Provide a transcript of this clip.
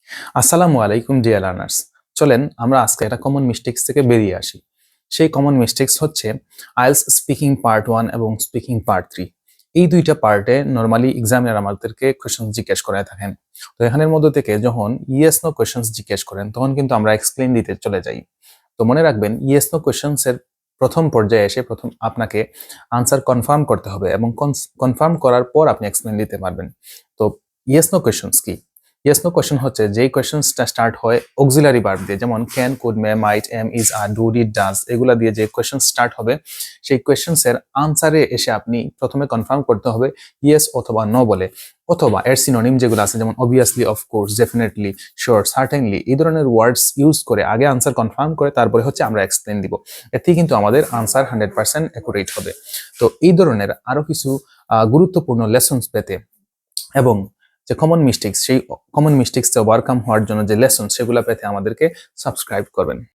আসসালামু আলাইকুম dear learners. চলেন আমরা আজকে একটা কমন মিস্টেক্স থেকে বেরিয়ে আসি। সেই কমন মিস্টেক্স হচ্ছে আইএলটিএস স্পিকিং পার্ট 1 এবং স্পিকিং পার্ট 3। এই দুইটা পার্টে নরমালি এক্সামিনার আমাদেরকে কোয়েশ্চেন জিজ্ঞেস করে থাকেন। তো এখানের মধ্যে থেকে যখন ইয়েস নো কোয়েশ্চেন্স জিজ্ঞেস করেন তখন কিন্তু আমরা এক্সপ্লেইন দিতে চলে যাই। তো মনে রাখবেন ইয়েস নো কোয়েশ্চেন্স এর প্রথম পর্যায়ে এসে প্রথম আপনাকে আনসার কনফার্ম করতে হবে এবং কনফার্ম করার পর আপনি এক্সপ্লেইন দিতে পারবেন। তো ইয়েস নো কোয়েশ্চেন্স কি? ইয়েস নো কোয়েশ্চেন হচ্ছে যেই কোয়েশ্চেন্সটা স্টার্ট হয় অক্সিলারি ভার্ব দিয়ে, যেমন can, could, may, might, am, is, are, do, did, does, এগুলা দিয়ে যে কোয়েশ্চেন স্টার্ট হবে সেই কোয়েশ্চেন্স এর আনসারে এসে আপনি প্রথমে কনফার্ম করতে হবে ইয়েস অথবা নো বলে, অথবা এর সিনোনিম যেগুলো আছে যেমন obviously, of course, definitely, sure, certainly, এই ধরনের ওয়ার্ডস ইউজ করে আগে আনসার কনফার্ম করে তারপরে হচ্ছে আমরা এক্সপ্লেন দিব। এতেই কিন্তু আমাদের আনসার 100% অ্যাকুরেট হবে। তো এই ধরনের আরো কিছু গুরুত্বপূর্ণ লেসনস পেতে এবং যে কমন মিস্টেক্স, সেই কমন মিস্টেক্স ওভারকাম হওয়ার জন্য যে লেসন সেগুলো পেতে আমাদেরকে সাবস্ক্রাইব করবেন।